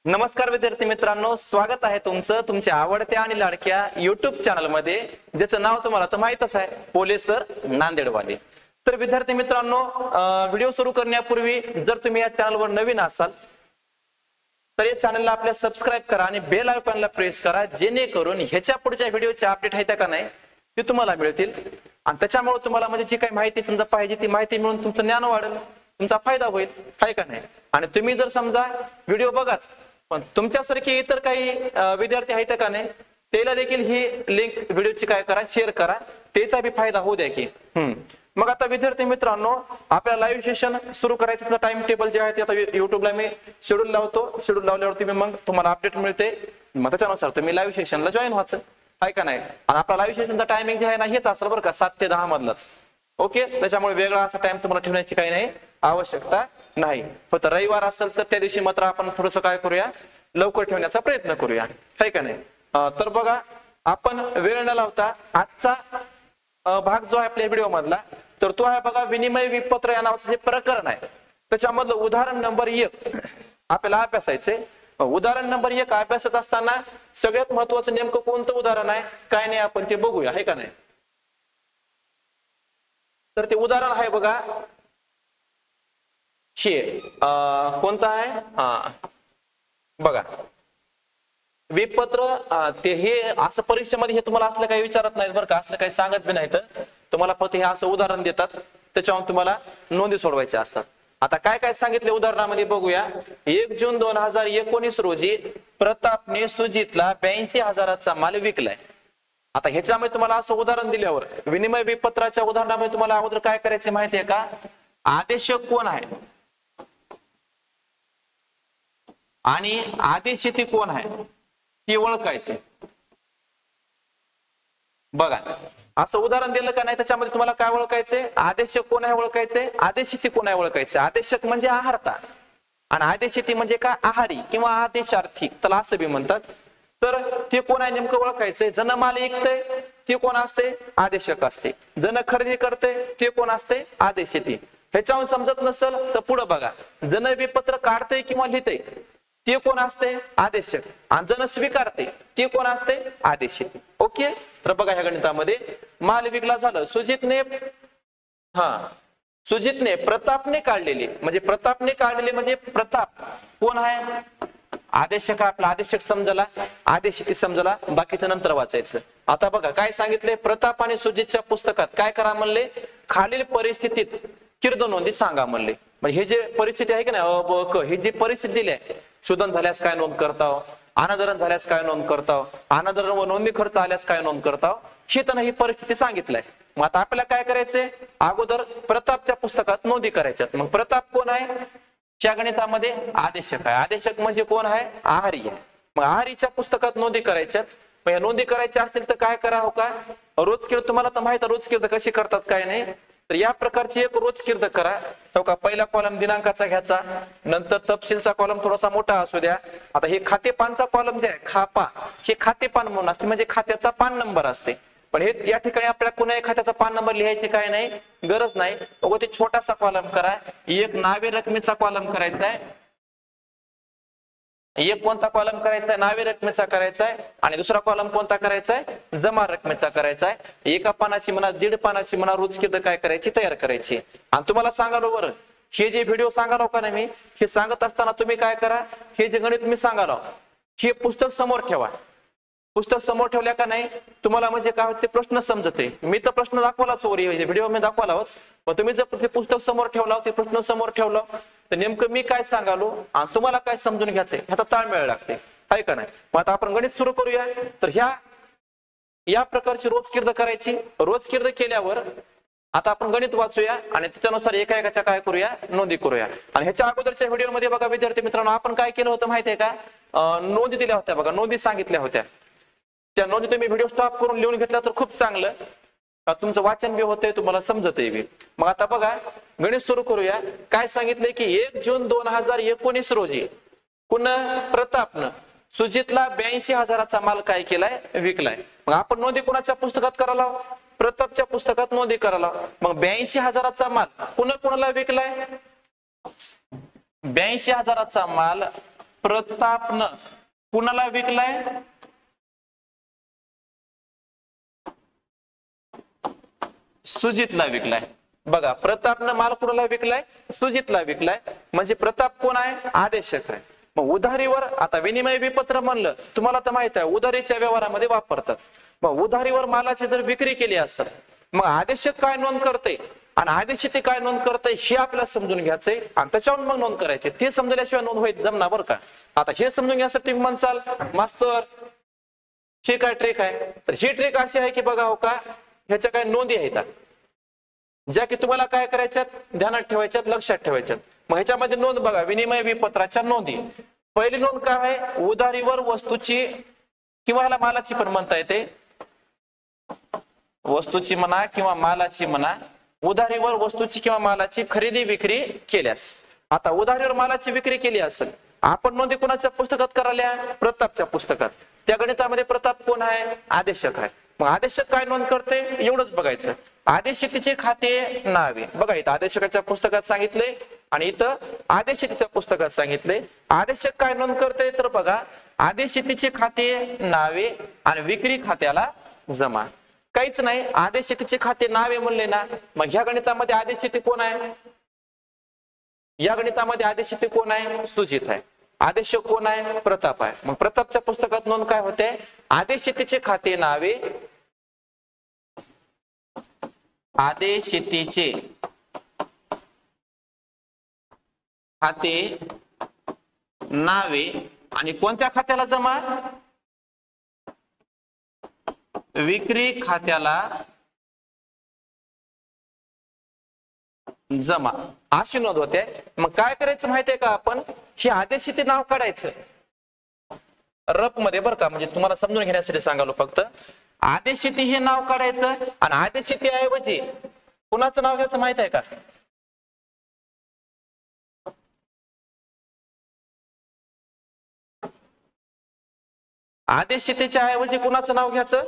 नमस्कार विद्यार्थी मित्रांनो, स्वागत आहे तुमचं तुमच्या आवडत्या आणि लाडक्या युट्यूब चॅनल मध्ये, ज्याचं नाव तुम्हाला तर माहितच आहे, पोले सर नांदेडवाले. तर विद्यार्थी मित्रांनो, व्हिडिओ सुरू करण्यापूर्वी जर तुम्ही या चॅनलवर नवीन असाल तर या चॅनलला आपल्या सबस्क्राईब करा आणि बेल आयकॉनला प्रेस करा, जेणेकरून ह्याच्या पुढच्या व्हिडिओचे अपडेट आहेत का नाही ते तुम्हाला मिळतील. आणि त्याच्यामुळे तुम्हाला म्हणजे जी काही माहिती समजा पाहिजे ती माहिती मिळून तुमचं ज्ञान वाढेल, तुमचा फायदा होईल, आहे का नाही. आणि तुम्ही जर समजा व्हिडिओ बघाच पण तुमच्यासारखे इतर काही विद्यार्थी आहेत का नाही, त्याला देखील ही लिंक व्हिडिओची काय करा, शेअर करा, त्याचा बी फायदा होऊ द्या की. मग आता विद्यार्थी मित्रांनो, आपल्या लाईव्ह सेशन सुरू करायचं टाइम टेबल जे आहे ते आता युट्यूबला मी शेड्यूल लावतो. शेड्यूल लावल्यावरती मी मग तुम्हाला अपडेट मिळते, मग त्याच्यानुसार तुम्ही लाईव्ह सेशनला जॉईन व्हायचं, आहे का नाही. आणि आपला लाईव्ह सेशनचा टायमिंग जे आहे ना हेच असेल बरं का, 7 ते 10 मधलाच. ओके, त्याच्यामुळे वेगळा असा टाइम तुम्हाला ठेवण्याची काही नाही आवश्यकता नाही. फक्त रविवार असेल तर त्या दिवशी मात्र आपण थोडंसं काय करूया, लवकर ठेवण्याचा प्रयत्न करूया, आहे का नाही. तर बघा, आपण वेळ न लावता आजचा भाग जो आहे आपल्या व्हिडिओ मधला, तर तो आहे बघा विनिमय विपत्र या नावाचं जे प्रकरण आहे त्याच्यामधलं उदाहरण नंबर 1 आपल्याला अभ्यासायचे. उदाहरण नंबर 1 अभ्यासत असताना सगळ्यात महत्वाचं नेमकं कोणतं उदाहरण आहे काय नाही आपण ते बघूया, आहे का नाही. तर ते उदाहरण आहे बघा, हे कोणतं आहे बघा, विपत्र. ते हे असं परीक्षेमध्ये हे तुम्हाला असलं काही विचारत नाही बरं का, असलं काही सांगत बी नाही, तर तुम्हाला फक्त हे असं उदाहरण देतात, त्याच्यावर तुम्हाला नोंदी सोडवायच्या असतात. आता काय काय सांगितले उदाहरणामध्ये बघूया. 1 जून 2019 रोजी प्रतापने सुजितला 82,000चा माल विकलाय. आता ह्याच्यामध्ये तुम्हाला असं उदाहरण दिल्यावर विनिमय विपत्राच्या उदाहरणामध्ये तुम्हाला अगोदर काय करायचे माहितीये का, आदेशक कोण आहे आणि आदेशिती कोण आहे ती ओळखायचे. बघा, असं उदाहरण दिलं का नाही, त्याच्यामध्ये तुम्हाला काय ओळखायचे, आदेशक कोण आहे ओळखायचे, आदेशिती कोण आहे ओळखायचे. आदेशक म्हणजे आहारता आणि आदेशिती म्हणजे काय, आहारी किंवा आदेशार्थी, त्याला असं बी म्हणतात. तर ते कोण आहे नेमकं ओळखायचंय. जन माल विकते ते कोण असते, आदेशक असते. जन खरेदी करते ते कोण असते, आदेशिती. ह्याच्याहून समजत नसेल तर पुढे बघा, जन विपत्र काढते किंवा लिहिते ते कोण असते, आदेशक. आणि जन स्वीकारते ते कोण असते, आदेशित. ओके, तर बघा ह्या गणितामध्ये माल विकला झालं, सुजितने प्रतापने काढलेले, म्हणजे प्रतापने काढलेले म्हणजे प्रताप कोण आहे, आदेशक. आपला आदेशक समजला, आदेशिकी समजला, बाकीचं नंतर वाचायचं. आता बघा काय सांगितले, प्रताप आणि सुजितच्या पुस्तकात काय करा म्हणले, खालील परिस्थितीत कीर्द नोंदी सांगा म्हणले. म्हणजे हे जे परिस्थिती आहे की नाही, अ ब क, ही जी परिस्थिती दिली आहे, शोधन झाल्यास काय नोंद करताव, अनादरण झाल्यास काय नोंद करताव, अनादरण व नोंदणी खर्च आल्यास काय नोंद करताव, हे त्यांना ही परिस्थिती सांगितलंय. मग आता आपल्याला काय करायचंय, अगोदर प्रतापच्या पुस्तकात नोंदी करायच्यात. मग प्रताप कोण आहे, च्या गणितामध्ये आदेशक आहे. आदेशक म्हणजे कोण आहे, आहारी आहे. मग आहारीच्या पुस्तकात नोंदी करायच्यात. मग या नोंदी करायच्या असतील तर काय करा हो का, रोजकीर्द तुम्हाला तर माहित आहे रोजकीर्द कशी करतात काय नाही, तर या प्रकारची एक रोजकीर्द करा. हो का, पहिला कॉलम दिनांकाचा घ्यायचा, नंतर तपशीलचा कॉलम थोडासा मोठा असू द्या. आता हे खातेपानचा कॉलम जे आहे खापा, हे खातेपान म्हणून असते, म्हणजे खात्याचा पान नंबर असते. पण हे या ठिकाणी आपल्याला कुणाही खात्याचा पान नंबर लिहायचे काय नाही, गरज नाही. ते छोटासा कॉलम करा, एक नावे रकमेचा कॉलम करायचा आहे, एक कोणता कॉलम करायचा आहे, नावे रकमेचा करायचा आहे, आणि दुसरा कॉलम कोणता करायचा आहे, जमा रकमेचा करायचा आहे. एका पानाची म्हणा, 1.5 पानाची म्हणा रोजकीर्द काय करायची, तयार करायची. आणि तुम्हाला सांगालो बरं, हे जे व्हिडिओ सांगालो का नाही मी, हे सांगत असताना तुम्ही काय करा, हे जे गणित मी सांगालो हे पुस्तक समोर ठेवा. पुस्तक समोर ठेवल्या का नाही तुम्हाला म्हणजे काय होते, प्रश्न समजते. मी तर प्रश्न दाखवलाच वर व्हिडिओ मी दाखवलाच, पण तुम्ही जर ते पुस्तक समोर ठेवला, ते प्रश्न समोर ठेवला, तर नेमकं मी काय सांगालो आणि तुम्हाला काय समजून घ्यायचंय ह्याचा ताळमेळ लागते, आहे का नाही. मग आता आपण गणित सुरू करूया. तर या प्रकारची रोजकीर्द करायची. रोजकीर्द केल्यावर आता आपण गणित वाचूया आणि त्याच्यानुसार एका काय करूया, नोंदी करूया. आणि ह्याच्या अगोदरच्या व्हिडिओमध्ये बघा विद्यार्थी मित्रांनो, आपण काय केलं होतं माहितीये का, नोंदी दिल्या होत्या बघा, नोंदी सांगितल्या होत्या. त्या नोंदी तुम्ही व्हिडिओ स्टॉप करून लिहून घेतला तर खूप चांगलं, तुमचं वाचन बी होतंय, तुम्हाला समजतंय बी. मग आता बघा गणित सुरू करूया. काय सांगितलंय की 1 जून 2019 रोजी प्रतापनं सुजितला 82,000चा माल काय केलाय, विकलाय. मग आपण नोंदी कोणाच्या पुस्तकात करायला, प्रतापच्या पुस्तकात नोंदी करायला. मग 82,000चा माल कुणाला विकलाय, 82,000चा माल प्रतापनं कुणाला विकलाय? सुजितला विकलाय. बघा, प्रतापनं माल कुणाला विकलाय? सुजितला विकलाय. म्हणजे प्रताप कोण आहे? आदेशक आहे. मग उधारीवर आता विनिमय विपत्र म्हणलं, तुम्हाला तर माहित आहे उधारीच्या व्यवहारामध्ये वापरतात. मग उधारीवर मालाची जर विक्री केली असेल, मग आदेशक काय नोंद करते आणि आदेशित काय नोंद करते हे आपल्याला समजून घ्यायचंय आणि त्याच्यावर मग नोंद करायची. ते समजल्याशिवाय नोंद होईल जमना बरं का. आता हे समजून घ्यायसाठी म्हणचाल मास्तर हे काय ट्रिक आहे, तर ही ट्रिक अशी आहे की बघा हो का, ह्याच्या काय नोंदी आहेत ज्या की तुम्हाला काय करायच्यात, ध्यानात ठेवायच्यात, लक्षात ठेवायच्यात. मग ह्याच्यामध्ये नोंद बघा, विनिमय विपत्राच्या नोंदी. पहिली नोंद काय आहे? उधारीवर वस्तूची किंवा ह्याला मालाची पण म्हणता येते, वस्तूची म्हणा किंवा मालाची म्हणा, उधारीवर वस्तूची किंवा मालाची खरेदी विक्री केल्यास. आता उधारीवर मालाची विक्री केली असेल, आपण नोंदी कोणाच्या पुस्तकात करायला? प्रतापच्या पुस्तकात. त्या गणितामध्ये प्रताप कोण आहे? आदेशक आहे. मग आदेशक काय नोंद करते एवढंच बघायचं. आदेशितीचे खाते नावे बघा, इथं आदेशकाच्या पुस्तकात सांगितले आणि इथं आदेशितीच्या पुस्तकात सांगितले. आदेशक काय नोंद करते तर बघा, आदेशितीचे खाते नावे आणि विक्री खात्याला जमा. काहीच नाही, आदेशितीचे खाते नावे म्हणले ना, मग ह्या गणितामध्ये आदेशिती कोण आहे? या गणितामध्ये आदेशिती कोण आहे? सुजित आहे. आदेशक कोण आहे? प्रताप आहे. मग प्रतापच्या पुस्तकात नोंद काय होते? आदेशितीचे खाते नावे, आदेशितीचे खाते नावे आणि कोणत्या खात्याला जमा? विक्री खात्याला जमा, अशी नोंद होते. मग काय करायचं माहितीये का, आपण हे आदेशिती नाव काढायचं रप मध्ये बरं का, म्हणजे तुम्हाला समजून घेण्यासाठी सांगालो फक्त. आदेशिती हे नाव काढायचं आणि आदेशिती ऐवजी कुणाचं नाव घ्यायचं माहित आहे का? आदेशितीच्या ऐवजी कुणाचं नाव घ्यायचं?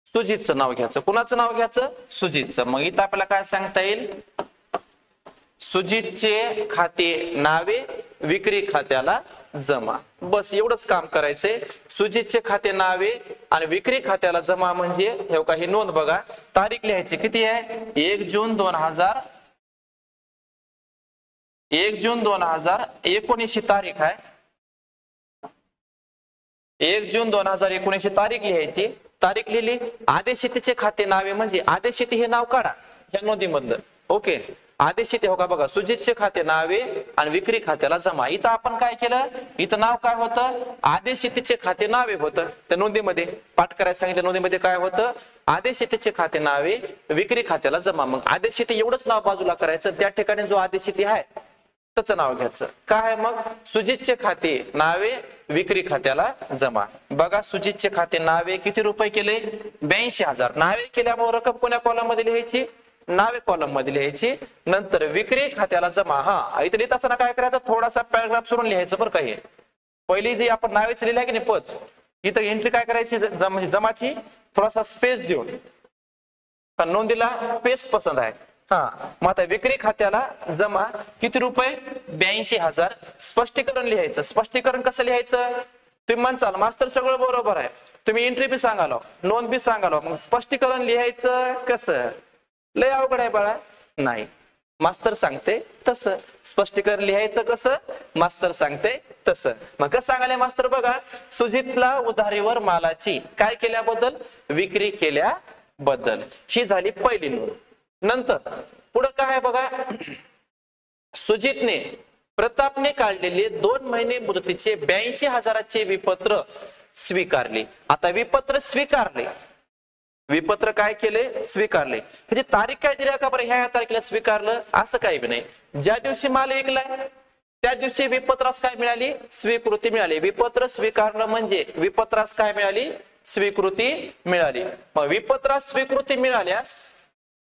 सुजितचं नाव घ्यायचं. कुणाचं नाव घ्यायचं? सुजितचं. मग इथं आपल्याला काय सांगता येईल? सुजितचे खाते नावे विक्री खात्याला जमा. बस एवढंच काम करायचंय. सुजितचे खाते नावे आणि विक्री खात्याला जमा म्हणजे हे काही नोंद बघा, तारीख लिहायची किती आहे? 1 जून 2019 तारीख आहे. 1 जून 2019 तारीख लिहायची. तारीख लिहिली. आदेशितीचे खाते नावे म्हणजे आदेशिती हे नाव काढा ह्या नोंदीमधलं. ओके, आदेशिती हो का बघा, सुजितचे खाते नावे आणि विक्री खात्याला जमा. इथं आपण काय केलं? इथं नाव काय होतं? आदेशितीचे खाते नावे होतं. त्या नोंदीमध्ये पाठ करायला सांगितलं. नोंदीमध्ये काय होतं? आदेशितीचे खाते नावे विक्री खात्याला जमा. मग आदेशिती एवढंच नाव बाजूला करायचं. त्या ठिकाणी जो आदेशिती आहे त्याचं नाव घ्यायचं. काय आहे मग? सुजितचे खाते नावे विक्री खात्याला जमा. बघा, सुजितचे खाते नावे किती रुपये केले? 82,000. नावे केल्यामुळे रक्कम कोण्या कॉलम मध्ये लिहायची? नावे कॉलम मध्ये लिहायची. नंतर विक्री खात्याला जमा. हा, इथे लिहित असताना काय करायचं? थोडासा पॅराग्राफ सोडून लिहायचं बरं का. हे पहिली जी आपण नावेच लिहिली आहे की नाही पद, इथं एंट्री काय करायची? म्हणजे जमाची थोडासा स्पेस देऊन. नोंदीला स्पेस पसंत आहे. हा, मग आता विक्री खात्याला जमा किती रुपये? 82,000. स्पष्टीकरण लिहायचं. स्पष्टीकरण कसं लिहायचं? तुम्ही म्हणचाल मास्तर सगळं बरोबर आहे, तुम्ही एंट्री बी सांगालो, नोंद बी सांगालो, मग स्पष्टीकरण लिहायचं कसं? लय अवघड आहे बाळा. नाही, मास्तर सांगते तसं. स्पष्टीकरण लिहायचं कसं? मास्तर सांगते तसं. मग कसं सांगाले मास्तर? बघा, सुजितला उधारीवर मालाची काय केल्याबद्दल? विक्री केल्याबद्दल. ही झाली पहिली नोंद. नंतर पुढे काय आहे बघा, सुजितने प्रतापने काढलेले 2 महिने मुदतीचे 82,000चे विपत्र स्वीकारले. आता विपत्र स्वीकारले, विपत्र काय केले? स्वीकारले. म्हणजे तारीख काय दिली का बरं? ह्या तारखेला स्वीकारलं असं काही नाही. ज्या दिवशी माल विकलाय त्या दिवशी विपत्रास काय मिळाली? स्वीकृती मिळाली. विपत्र स्वीकारणं म्हणजे विपत्रास काय मिळाली? स्वीकृती मिळाली. मग विपत्रास स्वीकृती मिळाल्यास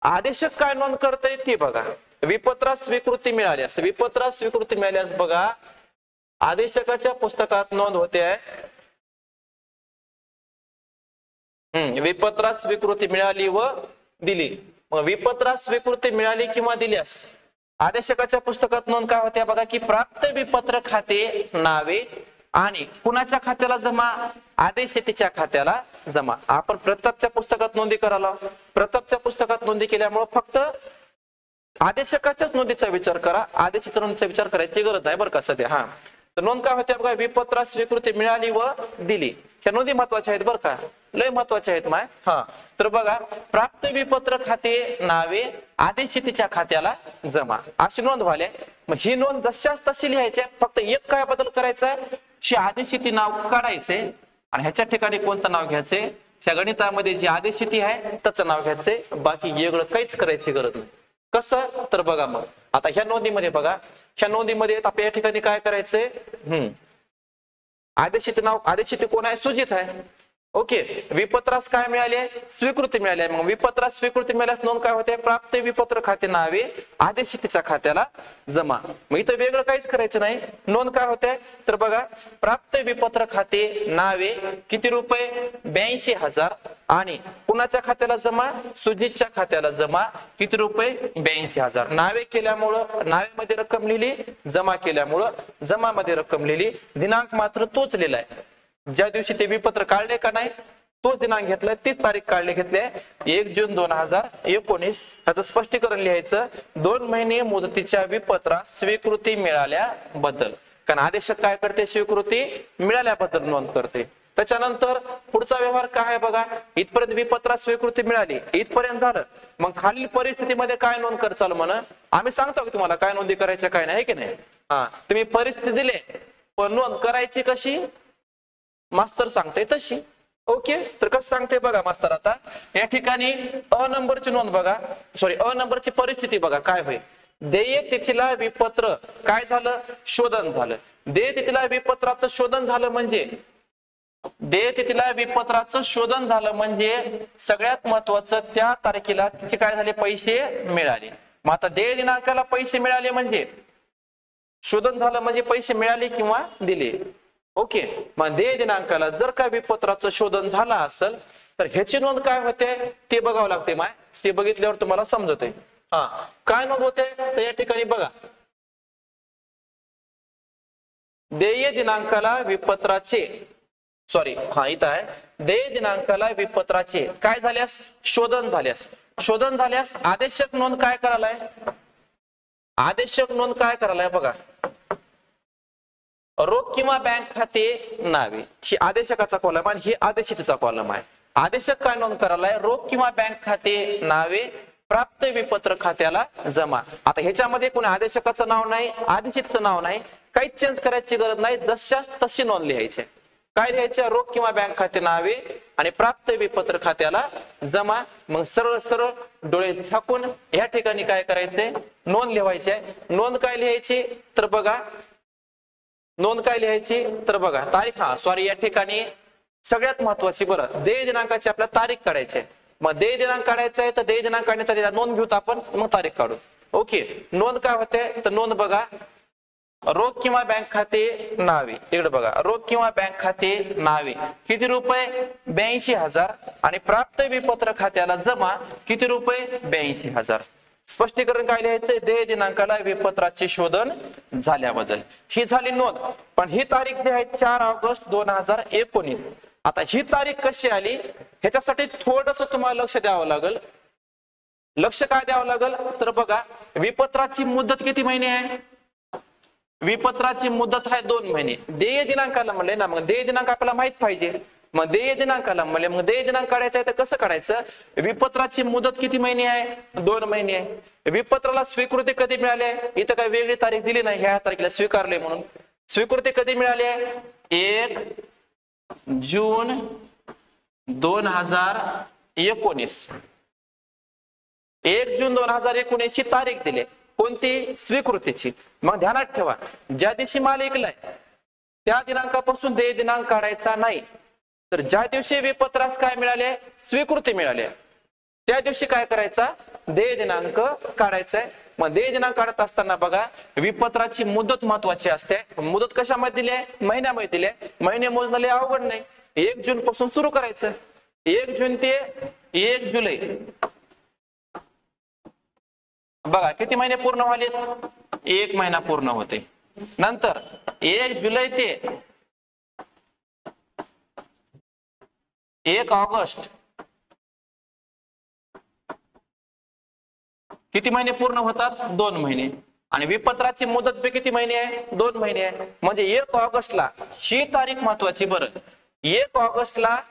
आदेशक काय नोंद करते ती बघा. विपत्रास स्वीकृती मिळाल्यास, विपत्रास स्वीकृती मिळाल्यास बघा, आदेशकाच्या पुस्तकात नोंद होते आहे विपत्रास स्वीकृती मिळाली व दिली. मग विपत्रास स्वीकृती मिळाली किंवा दिल्यास आदेशकाच्या पुस्तकात नोंद काय होते बघा की प्राप्त विपत्र खाते नावे आणि कुणाच्या खात्याला जमा, आदेशेतीच्या खात्याला जमा. आपण प्रतापच्या पुस्तकात नोंदी करायला, प्रतापच्या पुस्तकात नोंदी केल्यामुळे फक्त आदेशकाच्याच नोंदीचा विचार करा, आदेशाच्या नोंदीचा विचार करायची गरज नाही बरं का सध्या. हा तर नोंद काय होते बघा, विपत्रास स्वीकृती मिळाली व दिली. ह्या नोंदी महत्वाच्या आहेत बरं का, लय महत्वाच्या आहेत माय. हा तर बघा, प्राप्त विपत्र खाते नावे आदेशेतीच्या खात्याला जमा अशी नोंद व्हायला. मग ही नोंद जशाच तशी लिहायची, फक्त एक काय बदल करायचा, शी आदेशेती नाव काढायचे आणि ह्याच्या ठिकाणी कोणतं नाव घ्यायचे, त्या गणितामध्ये जी आदेशेती आहे त्याचं नाव घ्यायचे, बाकी वेगळं काहीच करायची गरज नाही. कसं तर बघा, मग आता ह्या नोंदीमध्ये बघा, ह्या नोंदीमध्ये आपल्या या ठिकाणी काय करायचंय, आदेशित नाव, आदेशित कोण आहे, सुजित आहे. ओके, विपत्रास काय मिळाले, स्वीकृती मिळाली. मग विपत्रास स्वीकृती मिळाल्यास नोंद काय होते, प्राप्त विपत्र खाते नावे आदेशितीच्या खात्याला जमा. मग इथं वेगळं काहीच करायचं नाही. नोंद काय होते तर बघा, प्राप्त विपत्र खाते नावे किती रुपये, 82,000 आणि कुणाच्या खात्याला जमा, सुजितच्या खात्याला जमा किती रुपये, 82,000. नावे केल्यामुळं नावेमध्ये रक्कम लिहिली, जमा केल्यामुळं जमामध्ये रक्कम लिहिली. दिनांक मात्र तोच लिहिलाय, ज्या दिवशी ते विपत्र काढले का नाही तोच दिनांक घेतलाय, तीच तारीख काढले घेतले, 1 जून 2019. याचं स्पष्टीकरण लिहायचं, 2 महिने मुदतीच्या विपत्रास स्वीकृती मिळाल्याबद्दल. कारण आदेशक काय करते, स्वीकृती मिळाल्याबद्दल नोंद करते. त्याच्यानंतर पुढचा व्यवहार काय आहे बघा, इथपर्यंत विपत्रास स्वीकृती मिळाली, इथपर्यंत झालं. मग खालील परिस्थितीमध्ये काय नोंद कर चालू म्हणा, आम्ही सांगतो की तुम्हाला काय नोंदी करायच्या काय नाही की नाही. हा तुम्ही परिस्थिती दिले, पण नोंद करायची कशी मास्तर सांगते तशी. ओके, तर कसं सांगते बघा मास्तर, आता या ठिकाणी अ नंबरची नोंद बघा, सॉरी अ नंबरची परिस्थिती बघा काय होईल. देय तिथीला विपत्र काय झालं, शोधन झालं. देय तिथीला विपत्राचं शोधन झालं म्हणजे, देय तिथीला विपत्राचं शोधन झालं म्हणजे सगळ्यात महत्वाचं त्या तारखेला तिचे काय झाले, पैसे मिळाले. मग आता देय दिनांकाला पैसे मिळाले म्हणजे शोधन झालं म्हणजे पैसे मिळाले किंवा दिले. ओके, मग देय दिनांकाला जर का विपत्राचं शोधन झालं असेल तर ह्याची नोंद काय होते ते बघावं लागते माय, ते बघितल्यावर तुम्हाला समजते. हा काय नोंद होते तर या ठिकाणी बघा, देय दिनांकाला विपत्राचे, सॉरी हा इथं आहे, देय दिनांकाला विपत्राचे काय झाल्यास, शोधन झाल्यास, शोधन झाल्यास आदेशक नोंद काय करायलाय, आदेशक नोंद काय करायलाय बघा, रोख किंवा बँक खाते नावे, ही आदेशकाचा कॉलम आणि ही आदेशितीचा कॉलम आहे. आदेशक काय नोंद करायलाय, रोख किंवा बँक खाते नावे प्राप्त विपत्र खात्याला जमा. आता ह्याच्यामध्ये कोणी आदेशकाचं नाव नाही, आदेशितीचं नाव नाही, काहीच चेंज करायची गरज नाही, जशाच तशी नोंद लिहायची. काय लिहायचं, रोख किंवा बँक खाते नावे आणि प्राप्त विपत्र खात्याला जमा. मग सरळ सरळ डोळे झाकून या ठिकाणी काय करायचंय, नोंद लिहायची. नोंद काय लिहायची तर बघा, नोंद काय लिहायची तर बघा तारीख, हा सॉरी या ठिकाणी सगळ्यात महत्वाची बरं, देय दिनांकाची आपल्याला तारीख काढायची आहे. मग देय दिनांक काढायचा आहे तर देय दिनांक काढण्याचा नोंद घेऊ आपण, मग तारीख काढू. ओके, नोंद काय होते तर नोंद बघा, रोख किंवा बँक खाते नावे, इकडे बघा, रोख किंवा बँक खाते नावे किती रुपये, 82,000 आणि प्राप्त विपत्र खात्याला जमा किती रुपये, 82,000. स्पष्टीकरण काय लिहायचंय, देय दिनांकाला विपत्राचे शोधन झाल्याबद्दल. ही झाली नोंद. पण ही तारीख जी आहे 4 ऑगस्ट 2019. आता ही तारीख कशी आली ह्याच्यासाठी थोडस तुम्हाला लक्ष द्यावं लागेल. लक्ष काय द्यावं लागेल तर बघा, विपत्राची मुदत किती महिने आहे, विपत्राची मुदत आहे 2 महिने. देय दिनांकाला म्हणले ना, मग देय दिनांक आपल्याला माहित पाहिजे. मग देय दिनांकाला म्हणले, मग देय दिनांक काढायचा आहे तर कसं काढायचं, विपत्राची मुदत किती महिने आहे, 2 महिने आहे. विपत्राला स्वीकृती कधी मिळाली आहे, इथं काही वेगळी तारीख दिली नाही, ह्या तारखेला स्वीकारले म्हणून. स्वीकृती कधी मिळाली आहे, 1 जून 2019. 1 जून 2019 ही तारीख दिली, कोणती, स्वीकृतीची. मग ध्यानात ठेवा, ज्या दिवशी माल ऐकलाय त्या दिनांकापासून देय दिनांक काढायचा नाही. तर ज्या दिवशी विपत्रास काय मिळाले, स्वीकृती मिळाली, त्या दिवशी काय करायचा, देय दिनांक काढायचा. मग देय दिनांक काढत असताना बघा, विपत्राची मुदत महत्वाची असते. मुदत कशामध्ये दिली आहे, महिन्यामध्ये दिली आहे. महिने मोजणं अवघड नाही, 1 जून पासून सुरू करायचं, 1 जून ते 1 जुलै बघा किती महिने पूर्ण व्हाले, 1 महिना पूर्ण होते. नंतर 1 जुलै ते 1 ऑगस्ट किती महिने पूर्ण होतात, 2 महिने. आणि विपत्राची मुदत बी किती महिने आहे, 2 महिने आहे. म्हणजे 1 ऑगस्टला ही तारीख महत्वाची बरं, 1 ऑगस्टला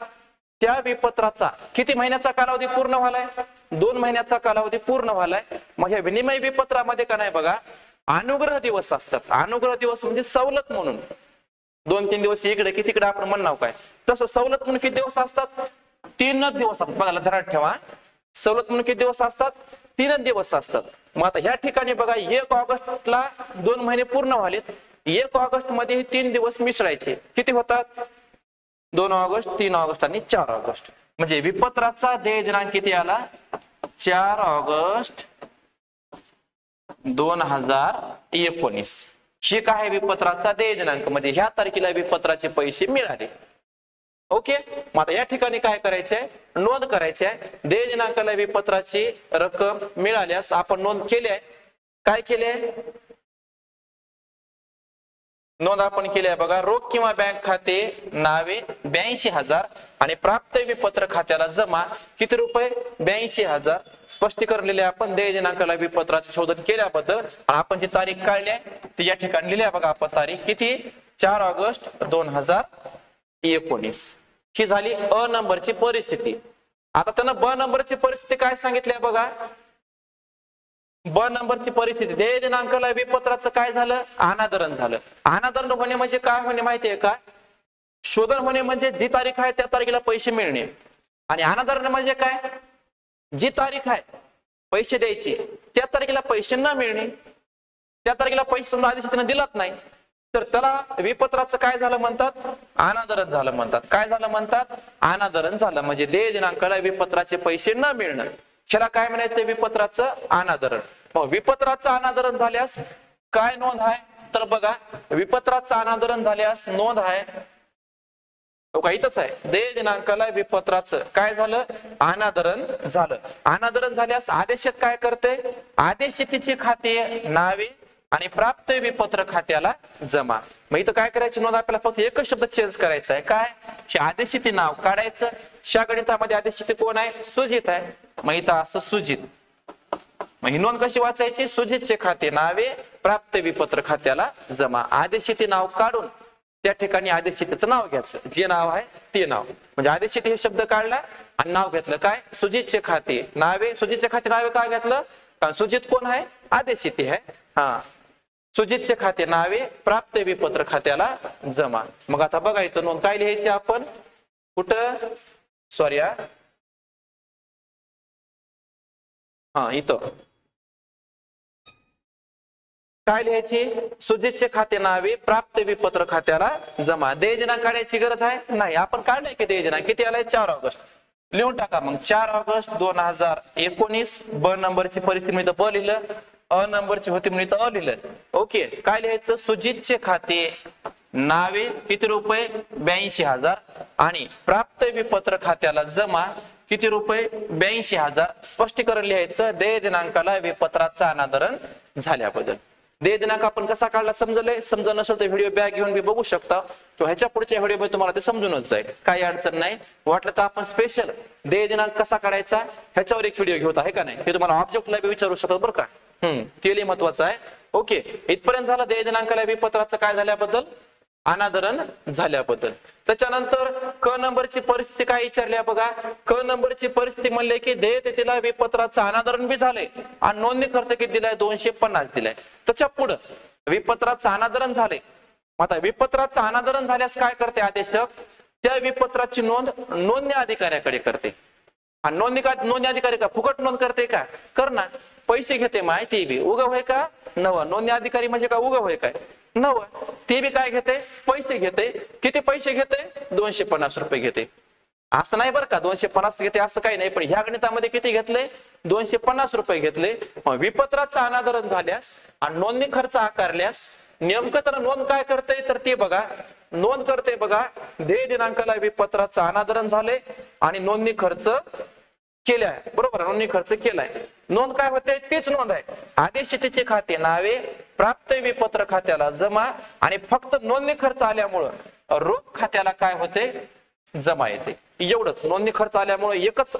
त्या विपत्राचा किती महिन्याचा कालावधी पूर्ण व्हालाय, 2 महिन्याचा कालावधी पूर्ण व्हालाय. मग या विनिमय विपत्रामध्ये का नाही बघा, अनुग्रह दिवस असतात. अनुग्रह दिवस म्हणजे सवलत म्हणून 2-3 दिवस इकडे की तिकडे आपण म्हणणार काय, तसं सवलत म्हणून किती दिवस असतात, 3 दिवस असतात. बघा ध्यानात ठेवा, सवलत म्हणून किती दिवस असतात, 3 दिवस असतात. मग आता ह्या ठिकाणी बघा 1 ऑगस्टला 2 महिने पूर्ण व्हालेत, 1 ऑगस्ट मध्ये हे 3 दिवस मिसळायचे, किती होतात, 2 ऑगस्ट, 3 ऑगस्ट आणि 4 ऑगस्ट. म्हणजे विपत्राचा देय दिनांक किती आला, 4 ऑगस्ट 2019. ही काय विपत्राचा देय दिनांक, म्हणजे ह्या तारखेला विपत्राचे पैसे मिळाले. ओके. मग आता या ठिकाणी काय करायचंय, नोंद करायची आहे. देय दिनांकाला विपत्राची रक्कम मिळाल्यास आपण नोंद केली आहे. काय केले, नोंद आपण केली आहे बघा. रोख किंवा बँक खाते नावे 82,000 आणि प्राप्त विपत्र खात्याला जमा किती रुपये, 82,000. स्पष्टीकरण लिहिले आपण देय दिनांकाला विपत्राचे शोधन केल्याबद्दल. आणि आपण जी तारीख काढली आहे ती या ठिकाणी लिहिली आहे बघा आपण. तारीख किती, 4 ऑगस्ट 2019. ही झाली अ नंबरची परिस्थिती. आता त्यानं ब नंबरची परिस्थिती काय सांगितली आहे बघा. ब नंबरची परिस्थिती, देय दिनांकाला विपत्राचं काय झालं, अनादरण झालं. अनादरण होणे म्हणजे काय होणे माहितीये का, शोधन होणे म्हणजे जी तारीख आहे त्या तारखेला पैसे मिळणे. आणि अनादरण म्हणजे काय, जी तारीख आहे पैसे द्यायचे त्या तारखेला पैसे न मिळणे, त्या तारखेला पैसे समजा आधी त्यानं दिलाच नाही तर त्याला विपत्राचं काय झालं म्हणतात, अनादरण झालं म्हणतात. काय झालं म्हणतात, अनादरण झालं. म्हणजे देय दिनांकाला विपत्राचे पैसे न मिळणं, ह्याला काय म्हणायचं, विपत्राचं अनादरण. मग विपत्राचं अनादरण झाल्यास काय नोंद आहे, तर बघा विपत्राचं अनादरण झाल्यास नोंद आहे इथंच आहे. देय दिनांकाला विपत्राचं काय झालं, अनादरण झालं. अनादरण झाल्यास आदेशित काय करते, आदेशितीची खाते नावे आणि प्राप्त विपत्र खात्याला जमा. मग इथं काय करायची नोंद, आपल्याला फक्त एकच शब्द चेंज करायचा आहे. काय, हे आदेशिती नाव काढायचं. शा गणितामध्ये आदेशिती कोण आहे, सुजित आहे. मग इथं असं सुजित. मग ही नोंद कशी वाचायची, सुजितचे खाते नावे प्राप्त विपत्र खात्याला जमा. आदेशिती नाव काढून त्या ठिकाणी आदेशितीचं नाव घ्यायचं, जे नाव आहे ते नाव. म्हणजे आदेशिती हे शब्द काढला आणि नाव घेतलं काय, सुजितचे खाते नावे. सुजितचे खाते नावे काय घेतलं, कारण सुजित कोण आहे, आदेशिती आहे. हा, सुजितचे खाते नावे प्राप्त विपत्र खात्याला जमा. मग आता बघा इथं नोंद काय लिहायची आपण, कुठं, सॉरी इथं काय लिहायची, सुजितचे खाते नावे प्राप्त विपत्र खात्याला जमा. देय दिनांक काढायची गरज आहे नाही, आपण काढलाय की देय दिनांक किती आलाय, 4 ऑगस्ट. लिहून टाका मग 4 ऑगस्ट 2019. ब नंबरची परिस्थिती म्हणजे ब लिहिलं, अ नंबरची होती म्हणजे अ लिहिलं. ओके. काय लिहायचं, सुजितचे खाते नावे किती रुपये, 82,000 आणि प्राप्त विपत्र खात्याला जमा किती रुपये, 82,000. स्पष्टीकरण लिहायचं, देय दिनांकाला विपत्राचं अनादरण झाल्याबद्दल. देय दिनांक आपण कसा काढला समजलंय, समजलं नसेल तर व्हिडिओ बॅग घेऊन मी बघू शकता किंवा ह्याच्या पुढच्या व्हिडिओमध्ये तुम्हाला ते समजूनच जाईल, काही अडचण नाही. वाटलं तर आपण स्पेशल देय दिनांक कसा काढायचा ह्याच्यावर एक व्हिडिओ घेऊन आहे का नाही, हे तुम्हाला ऑब्जेक्टला विचारू शकतो बरं का. ते महत्वाचं आहे. ओके. इथपर्यंत झालं देय दिनांकाला विपत्राचं काय झाल्याबद्दल, अनादरण झाल्याबद्दल. त्याच्यानंतर क नंबरची परिस्थिती काय विचारल्या बघा. क नंबरची परिस्थिती म्हणले की देय तिथीला विपत्राचं अनादरण बी झालंय आणि नोंदणी खर्च किती दिलाय, 250 दिलाय. त्याच्या पुढे विपत्राचं अनादरण झालंय. आता विपत्राचं अनादरण झाल्यास काय करते आदेशक, त्या विपत्राची नोंद नोंदणी अधिकाऱ्याकडे करते. आणि नोंदणी अधिकारी का फुकट नोंद करते का, करणार. पैसे घेते माहिती बी उगा होय का, नव. नोंदणी अधिकारी म्हणजे का उगा होय काय, नव. ते बी काय घेते, पैसे घेते. किती पैसे घेते, 250 रुपये घेते. असं नाही बरं का 250 घेते असं काही नाही, पण ह्या गणितामध्ये किती घेतले, 250 रुपये घेतले. विपत्राचं अनादरण झाल्यास आणि नोंदणी खर्च आकारल्यास नेमकं तर नोंद काय करते, तर ते बघा नोंद करते बघा. देय दिनांकाला विपत्राचं अनादरण झाले आणि नोंदणी खर्च केल्या, बरोबर, नोंदणी खर्च केलाय. नोंद काय होते, तीच नोंद आहे. आदेश शेतीचे खाते नावे प्राप्त विपत्र खात्याला जमा आणि फक्त नोंदणी खर्च आल्यामुळं रोख खात्याला काय होते, जमा येते. एवढंच. नोंदणी खर्च आल्यामुळे एकच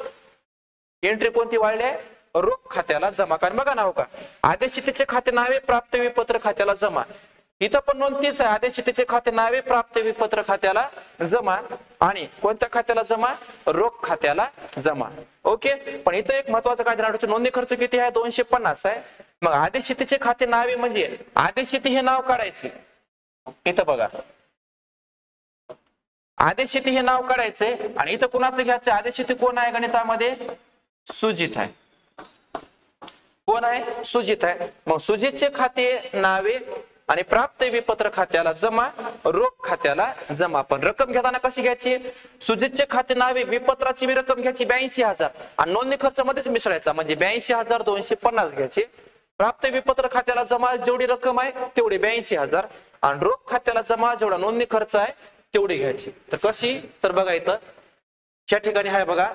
एंट्री कोणती वाढली, रोख खात्याला जमा. कारण बघा ना हो का, आदेश शेतीचे खाते नावे प्राप्त विपत्र खात्याला जमा, इथं पण नोंद तीच आहे. आदेश शेतीचे खाते नावे प्राप्त विपत्र खात्याला जमा आणि कोणत्या खात्याला जमा, रोख खात्याला जमा. ओके. पण इथं एक महत्वाचं काय ध्यानात, नोंदणी खर्च किती आहे, 250 आहे. मग आदेश शेतीचे खाते नावे म्हणजे आदेश शेती हे नाव काढायचे. इथं बघा, आदेश शेती हे नाव काढायचे आणि इथं कुणाचं घ्यायचं, आदेश शेती कोण आहे गणितामध्ये, सुजित आहे. कोण आहे, सुजित आहे. मग सुजितचे खाते नावे आणि प्राप्त विपत्र खात्याला जमा, रोख खात्याला जमा. पण रक्कम घेताना कशी घ्यायची, सुजितचे खाते नावे विपत्राची रक्कम घ्यायची 82,000 आणि नोंदणी खर्च मध्येच मिसळायचा म्हणजे 82,250 घ्यायचे. प्राप्त विपत्र खात्याला जमा जेवढी रक्कम आहे तेवढी 82,000 आणि रोख खात्याला जमा जेवढा नोंदणी खर्च आहे तेवढी घ्यायची. तर कशी, तर बघा इथं या ठिकाणी आहे बघा,